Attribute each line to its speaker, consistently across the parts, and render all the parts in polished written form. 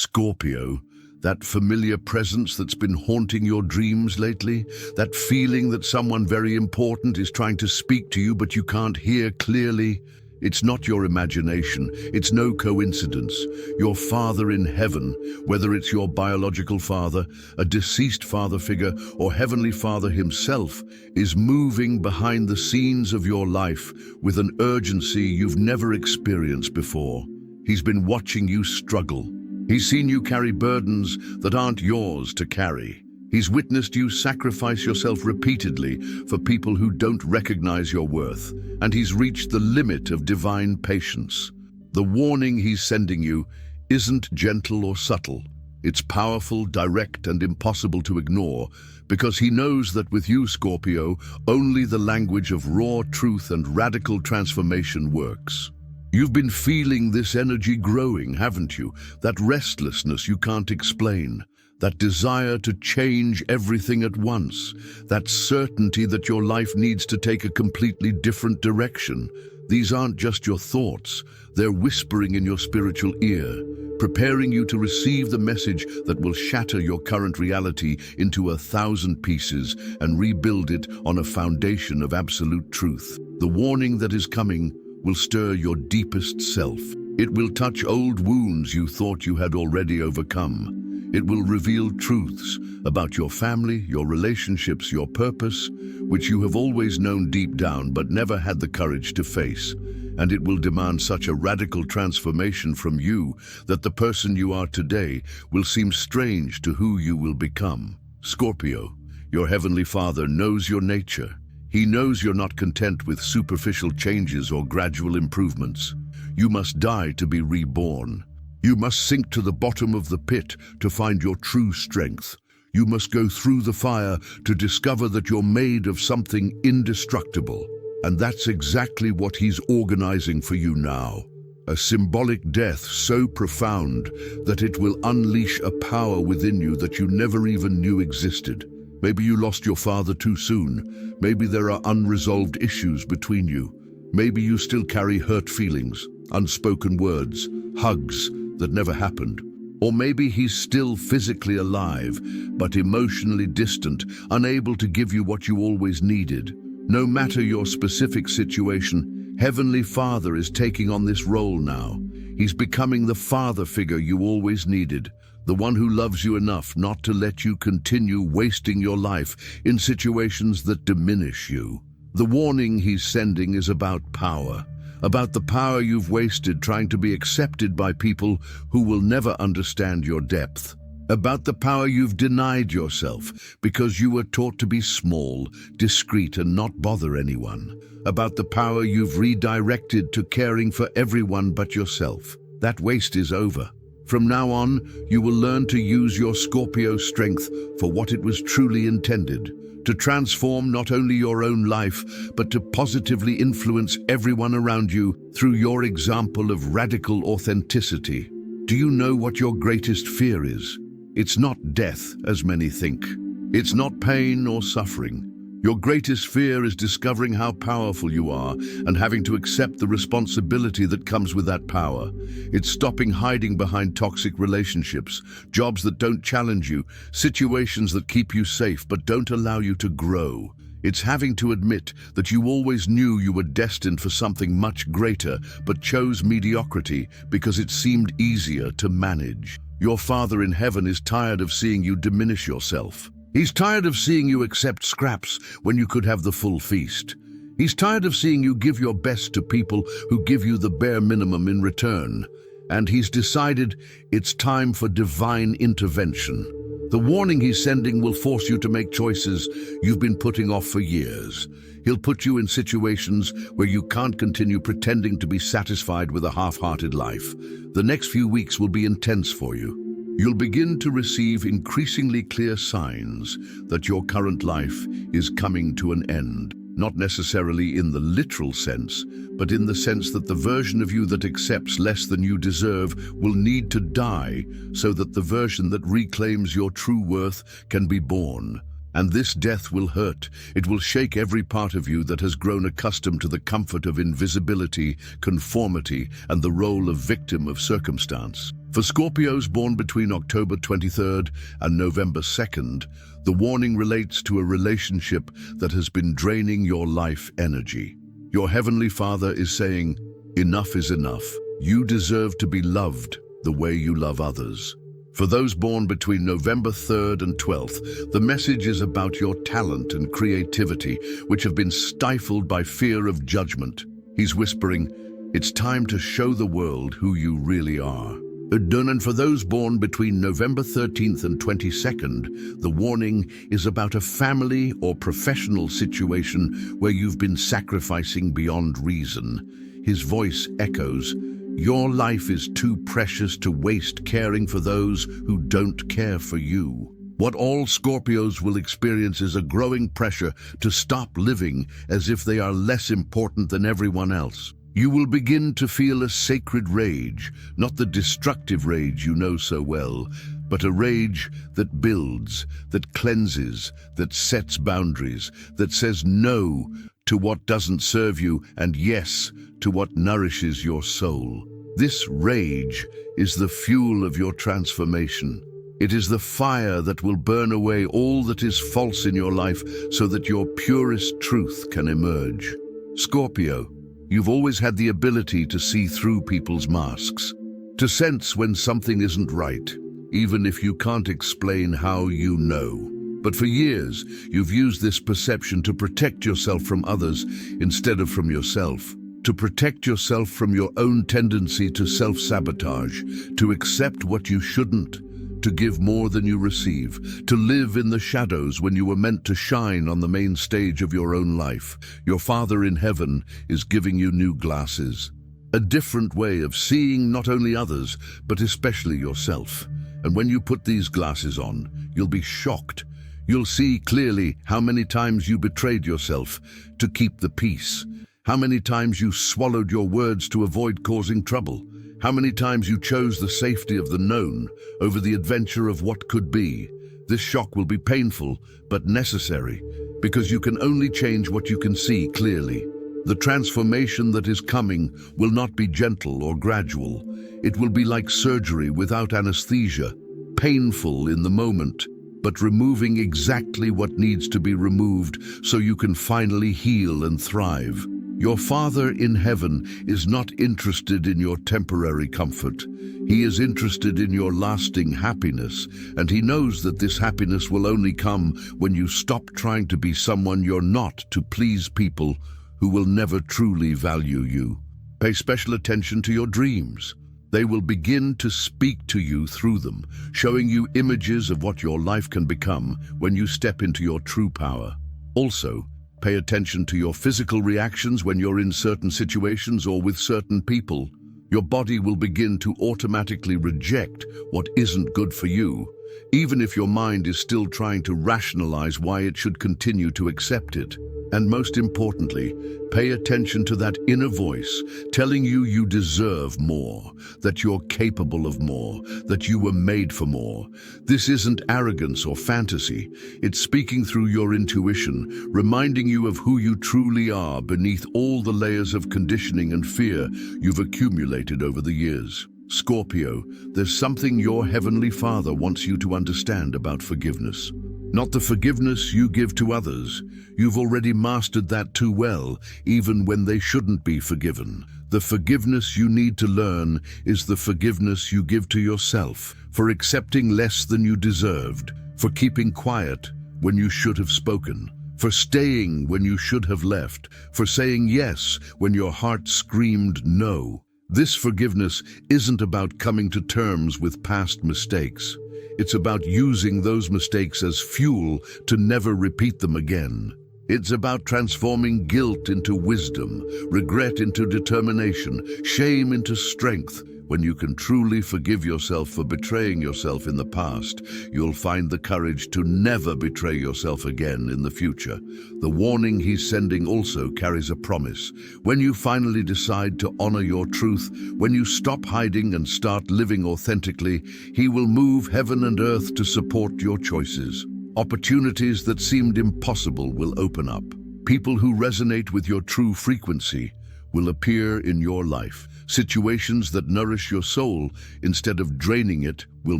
Speaker 1: Scorpio, that familiar presence that's been haunting your dreams lately, that feeling that someone very important is trying to speak to you but you can't hear clearly. It's not your imagination, it's no coincidence. Your Father in heaven, whether it's your biological father, a deceased father figure, or Heavenly Father himself, is moving behind the scenes of your life with an urgency you've never experienced before. He's been watching you struggle. He's seen you carry burdens that aren't yours to carry. He's witnessed you sacrifice yourself repeatedly for people who don't recognize your worth, and he's reached the limit of divine patience. The warning he's sending you isn't gentle or subtle. It's powerful, direct, and impossible to ignore, because he knows that with you, Scorpio, only the language of raw truth and radical transformation works. You've been feeling this energy growing, haven't you? That restlessness you can't explain. That desire to change everything at once, that certainty that your life needs to take a completely different direction. These aren't just your thoughts, they're whispering in your spiritual ear, preparing you to receive the message that will shatter your current reality into 1,000 pieces and rebuild it on a foundation of absolute truth. The warning that is coming will stir your deepest self. It will touch old wounds you thought you had already overcome. It will reveal truths about your family, your relationships, your purpose, which you have always known deep down but never had the courage to face. And it will demand such a radical transformation from you that the person you are today will seem strange to who you will become. Scorpio, your Heavenly Father knows your nature. He knows you're not content with superficial changes or gradual improvements. You must die to be reborn. You must sink to the bottom of the pit to find your true strength. You must go through the fire to discover that you're made of something indestructible. And that's exactly what he's organizing for you now. A symbolic death so profound that it will unleash a power within you that you never even knew existed. Maybe you lost your father too soon. Maybe there are unresolved issues between you. Maybe you still carry hurt feelings, unspoken words, hugs that never happened. Or maybe he's still physically alive, but emotionally distant, unable to give you what you always needed. No matter your specific situation, Heavenly Father is taking on this role now. He's becoming the father figure you always needed. The one who loves you enough not to let you continue wasting your life in situations that diminish you. The warning he's sending is about power, about the power you've wasted trying to be accepted by people who will never understand your depth, about the power you've denied yourself because you were taught to be small, discreet, and not bother anyone, about the power you've redirected to caring for everyone but yourself. That waste is over. From now on, you will learn to use your Scorpio strength for what it was truly intended, to transform not only your own life, but to positively influence everyone around you through your example of radical authenticity. Do you know what your greatest fear is? It's not death, as many think. It's not pain or suffering. Your greatest fear is discovering how powerful you are and having to accept the responsibility that comes with that power. It's stopping hiding behind toxic relationships, jobs that don't challenge you, situations that keep you safe but don't allow you to grow. It's having to admit that you always knew you were destined for something much greater but chose mediocrity because it seemed easier to manage. Your Father in heaven is tired of seeing you diminish yourself. He's tired of seeing you accept scraps when you could have the full feast. He's tired of seeing you give your best to people who give you the bare minimum in return. And he's decided it's time for divine intervention. The warning he's sending will force you to make choices you've been putting off for years. He'll put you in situations where you can't continue pretending to be satisfied with a half-hearted life. The next few weeks will be intense for you. You'll begin to receive increasingly clear signs that your current life is coming to an end. Not necessarily in the literal sense, but in the sense that the version of you that accepts less than you deserve will need to die so that the version that reclaims your true worth can be born. And this death will hurt. It will shake every part of you that has grown accustomed to the comfort of invisibility, conformity, and the role of victim of circumstance. For Scorpios born between October 23rd and November 2nd, the warning relates to a relationship that has been draining your life energy. Your Heavenly Father is saying, enough is enough. You deserve to be loved the way you love others. For those born between November 3rd and 12th, the message is about your talent and creativity, which have been stifled by fear of judgment. He's whispering, it's time to show the world who you really are. And for those born between November 13th and 22nd, the warning is about a family or professional situation where you've been sacrificing beyond reason. His voice echoes, your life is too precious to waste caring for those who don't care for you. What all Scorpios will experience is a growing pressure to stop living as if they are less important than everyone else. You will begin to feel a sacred rage, not the destructive rage you know so well, but a rage that builds, that cleanses, that sets boundaries, that says no to what doesn't serve you and yes to what nourishes your soul. This rage is the fuel of your transformation. It is the fire that will burn away all that is false in your life so that your purest truth can emerge. Scorpio, you've always had the ability to see through people's masks, to sense when something isn't right, even if you can't explain how you know. But for years, you've used this perception to protect yourself from others instead of from yourself, to protect yourself from your own tendency to self-sabotage, to accept what you shouldn't, to give more than you receive, to live in the shadows when you were meant to shine on the main stage of your own life. Your Father in heaven is giving you new glasses, a different way of seeing not only others, but especially yourself. And when you put these glasses on, you'll be shocked. You'll see clearly how many times you betrayed yourself to keep the peace, how many times you swallowed your words to avoid causing trouble, how many times you chose the safety of the known over the adventure of what could be. This shock will be painful, but necessary, because you can only change what you can see clearly. The transformation that is coming will not be gentle or gradual. It will be like surgery without anesthesia, painful in the moment, but removing exactly what needs to be removed so you can finally heal and thrive. Your Father in heaven is not interested in your temporary comfort. He is interested in your lasting happiness, and he knows that this happiness will only come when you stop trying to be someone you're not to please people who will never truly value you. Pay special attention to your dreams. They will begin to speak to you through them, showing you images of what your life can become when you step into your true power. Also, pay attention to your physical reactions when you're in certain situations or with certain people. Your body will begin to automatically reject what isn't good for you, even if your mind is still trying to rationalize why it should continue to accept it. And most importantly, pay attention to that inner voice telling you you deserve more, that you're capable of more, that you were made for more. This isn't arrogance or fantasy. It's speaking through your intuition, reminding you of who you truly are beneath all the layers of conditioning and fear you've accumulated over the years. Scorpio, there's something your Heavenly Father wants you to understand about forgiveness. Not the forgiveness you give to others. You've already mastered that too well, even when they shouldn't be forgiven. The forgiveness you need to learn is the forgiveness you give to yourself, for accepting less than you deserved, for keeping quiet when you should have spoken, for staying when you should have left, for saying yes when your heart screamed no. This forgiveness isn't about coming to terms with past mistakes. It's about using those mistakes as fuel to never repeat them again. It's about transforming guilt into wisdom, regret into determination, shame into strength. When you can truly forgive yourself for betraying yourself in the past, you'll find the courage to never betray yourself again in the future. The warning he's sending also carries a promise. When you finally decide to honor your truth, when you stop hiding and start living authentically, he will move heaven and earth to support your choices. Opportunities that seemed impossible will open up. People who resonate with your true frequency will appear in your life, Situations that nourish your soul instead of draining it will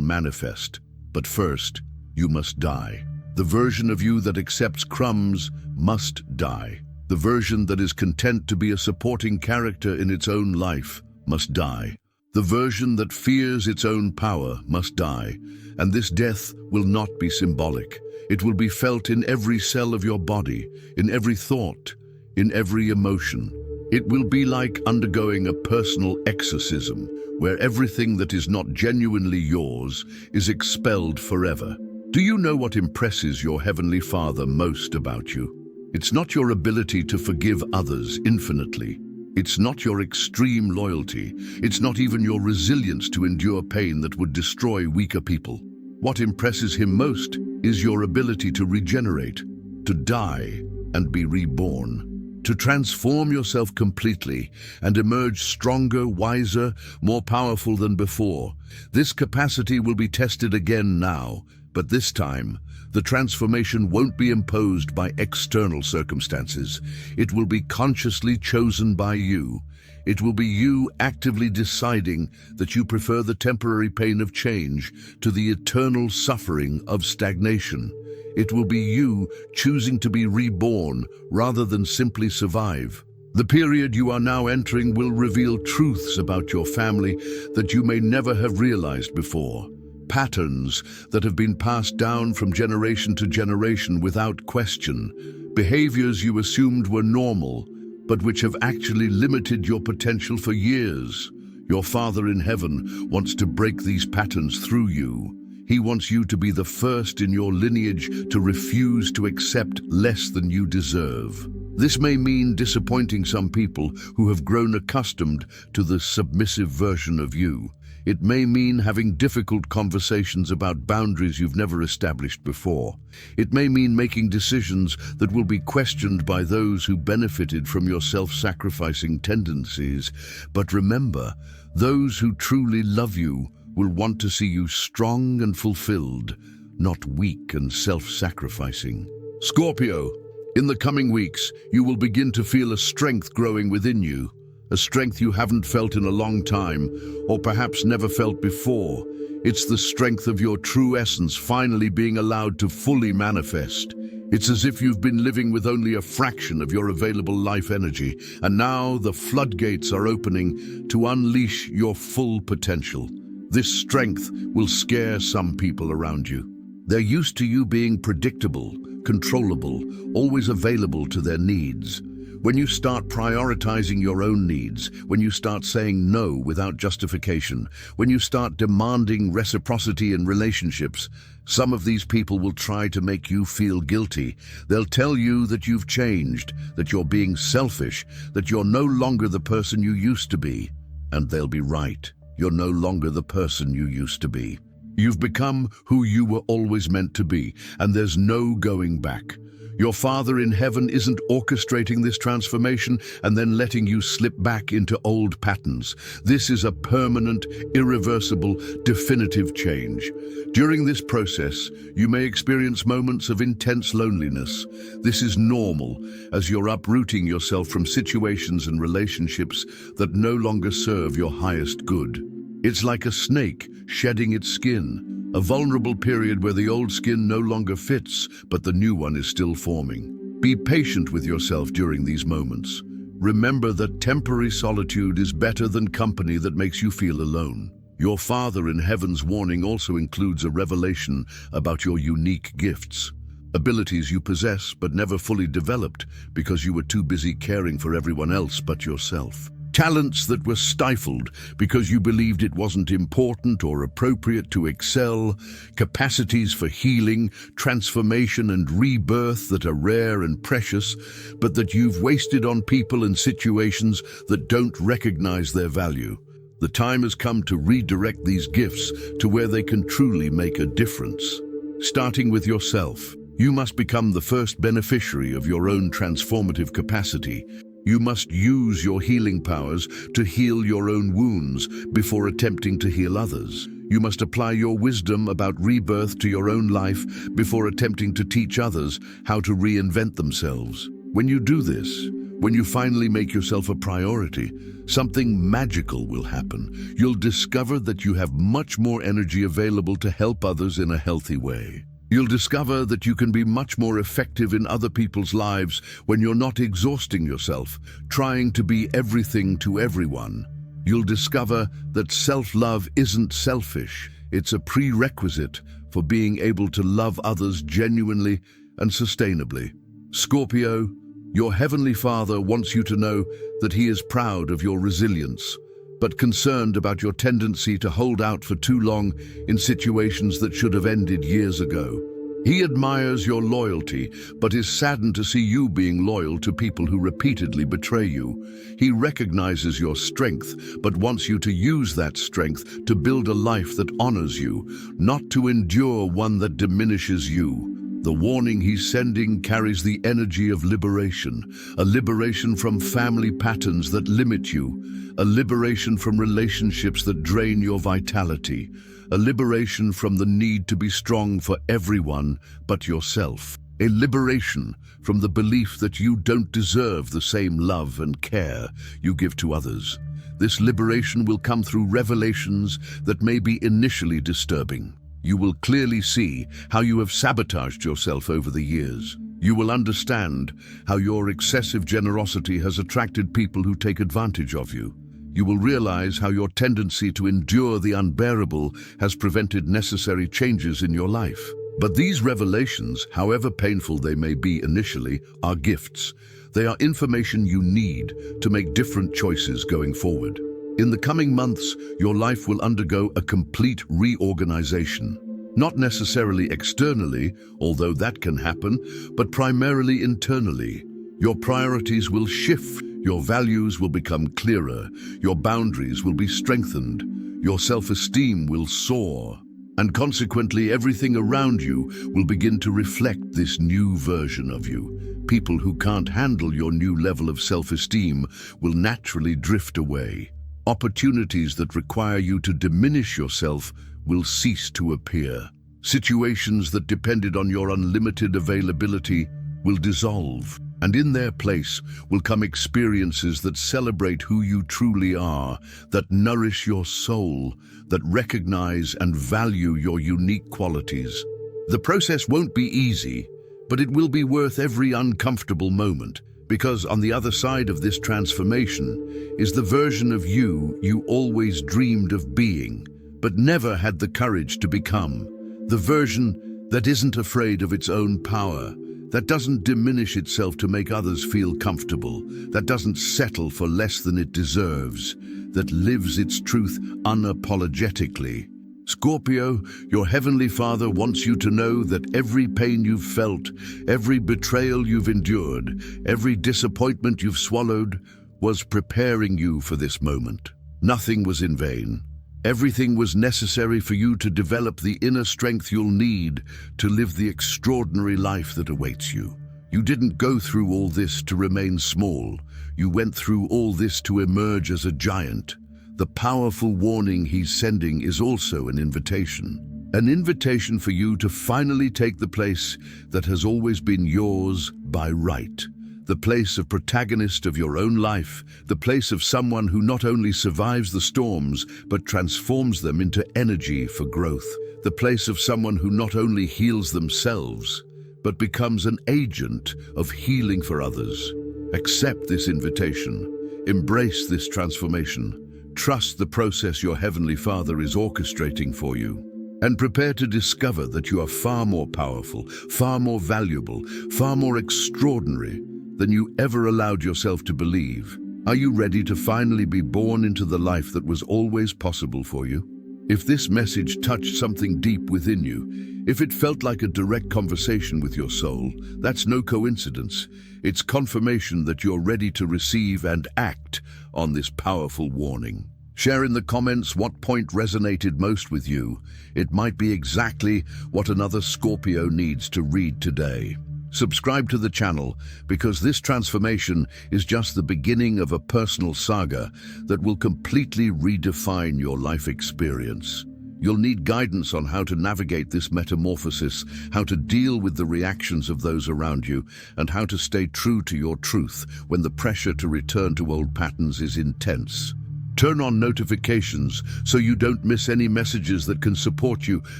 Speaker 1: manifest. But first, you must die. The version of you that accepts crumbs must die. The version that is content to be a supporting character in its own life must die. The version that fears its own power must die. And this death will not be symbolic. It will be felt in every cell of your body, in every thought, in every emotion. It will be like undergoing a personal exorcism, where everything that is not genuinely yours is expelled forever. Do you know what impresses your Heavenly Father most about you? It's not your ability to forgive others infinitely. It's not your extreme loyalty. It's not even your resilience to endure pain that would destroy weaker people. What impresses him most is your ability to regenerate, to die and be reborn, to transform yourself completely and emerge stronger, wiser, more powerful than before. This capacity will be tested again now, but this time, the transformation won't be imposed by external circumstances. It will be consciously chosen by you. It will be you actively deciding that you prefer the temporary pain of change to the eternal suffering of stagnation. It will be you choosing to be reborn rather than simply survive. The period you are now entering will reveal truths about your family that you may never have realized before. Patterns that have been passed down from generation to generation without question. Behaviors you assumed were normal, but which have actually limited your potential for years. Your Father in heaven wants to break these patterns through you. He wants you to be the first in your lineage to refuse to accept less than you deserve. This may mean disappointing some people who have grown accustomed to the submissive version of you. It may mean having difficult conversations about boundaries you've never established before. It may mean making decisions that will be questioned by those who benefited from your self-sacrificing tendencies. But remember, those who truly love you will want to see you strong and fulfilled, not weak and self-sacrificing. Scorpio, in the coming weeks, you will begin to feel a strength growing within you. A strength you haven't felt in a long time, or perhaps never felt before. It's the strength of your true essence finally being allowed to fully manifest. It's as if you've been living with only a fraction of your available life energy, and now the floodgates are opening to unleash your full potential. This strength will scare some people around you. They're used to you being predictable, controllable, always available to their needs. When you start prioritizing your own needs, when you start saying no without justification, when you start demanding reciprocity in relationships, some of these people will try to make you feel guilty. They'll tell you that you've changed, that you're being selfish, that you're no longer the person you used to be. And they'll be right. You're no longer the person you used to be. You've become who you were always meant to be, and there's no going back. Your Father in heaven isn't orchestrating this transformation and then letting you slip back into old patterns. This is a permanent, irreversible, definitive change. During this process, you may experience moments of intense loneliness. This is normal as you're uprooting yourself from situations and relationships that no longer serve your highest good. It's like a snake shedding its skin. A vulnerable period where the old skin no longer fits, but the new one is still forming. Be patient with yourself during these moments. Remember that temporary solitude is better than company that makes you feel alone. Your Father in heaven's warning also includes a revelation about your unique gifts. Abilities you possess but never fully developed because you were too busy caring for everyone else but yourself. Talents that were stifled because you believed it wasn't important or appropriate to excel, capacities for healing, transformation and rebirth that are rare and precious, but that you've wasted on people and situations that don't recognize their value. The time has come to redirect these gifts to where they can truly make a difference. Starting with yourself, you must become the first beneficiary of your own transformative capacity. You must use your healing powers to heal your own wounds before attempting to heal others. You must apply your wisdom about rebirth to your own life before attempting to teach others how to reinvent themselves. When you do this, When you finally make yourself a priority, something magical will happen. You'll discover that you have much more energy available to help others in a healthy way. You'll discover that you can be much more effective in other people's lives when you're not exhausting yourself, trying to be everything to everyone. You'll discover that self-love isn't selfish. It's a prerequisite for being able to love others genuinely and sustainably. Scorpio, your Heavenly Father wants you to know that He is proud of your resilience, but concerned about your tendency to hold out for too long in situations that should have ended years ago. He admires your loyalty, but is saddened to see you being loyal to people who repeatedly betray you. He recognizes your strength, but wants you to use that strength to build a life that honors you, not to endure one that diminishes you. The warning he's sending carries the energy of liberation, a liberation from family patterns that limit you, a liberation from relationships that drain your vitality, a liberation from the need to be strong for everyone but yourself, a liberation from the belief that you don't deserve the same love and care you give to others. This liberation will come through revelations that may be initially disturbing. You will clearly see how you have sabotaged yourself over the years. You will understand how your excessive generosity has attracted people who take advantage of you. You will realize how your tendency to endure the unbearable has prevented necessary changes in your life. But these revelations, however painful they may be initially, are gifts. They are information you need to make different choices going forward. In the coming months, your life will undergo a complete reorganization. Not necessarily externally, although that can happen, but primarily internally. Your priorities will shift, your values will become clearer, your boundaries will be strengthened, your self-esteem will soar, and consequently everything around you will begin to reflect this new version of you. People who can't handle your new level of self-esteem will naturally drift away. Opportunities that require you to diminish yourself will cease to appear. Situations that depended on your unlimited availability will dissolve, and in their place will come experiences that celebrate who you truly are, that nourish your soul, that recognize and value your unique qualities. The process won't be easy, but it will be worth every uncomfortable moment. Because on the other side of this transformation is the version of you always dreamed of being, but never had the courage to become. The version that isn't afraid of its own power, that doesn't diminish itself to make others feel comfortable, that doesn't settle for less than it deserves, that lives its truth unapologetically. Scorpio, your Heavenly Father wants you to know that every pain you've felt, every betrayal you've endured, every disappointment you've swallowed, was preparing you for this moment. Nothing was in vain. Everything was necessary for you to develop the inner strength you'll need to live the extraordinary life that awaits you. You didn't go through all this to remain small. You went through all this to emerge as a giant. The powerful warning he's sending is also an invitation for you to finally take the place that has always been yours by right. The place of protagonist of your own life, the place of someone who not only survives the storms, but transforms them into energy for growth. The place of someone who not only heals themselves, but becomes an agent of healing for others. Accept this invitation. Embrace this transformation. Trust the process your Heavenly Father is orchestrating for you, and prepare to discover that you are far more powerful, far more valuable, far more extraordinary than you ever allowed yourself to believe. Are you ready to finally be born into the life that was always possible for you? If this message touched something deep within you, if it felt like a direct conversation with your soul, that's no coincidence. It's confirmation that you're ready to receive and act on this powerful warning. Share in the comments what point resonated most with you. It might be exactly what another Scorpio needs to read today. Subscribe to the channel because this transformation is just the beginning of a personal saga that will completely redefine your life experience. You'll need guidance on how to navigate this metamorphosis, how to deal with the reactions of those around you, and how to stay true to your truth when the pressure to return to old patterns is intense. Turn on notifications so you don't miss any messages that can support you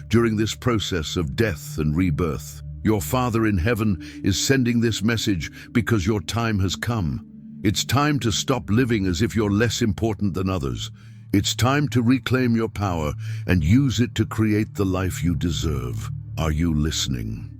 Speaker 1: during this process of death and rebirth. Your Father in heaven is sending this message because your time has come. It's time to stop living as if you're less important than others. It's time to reclaim your power and use it to create the life you deserve. Are you listening?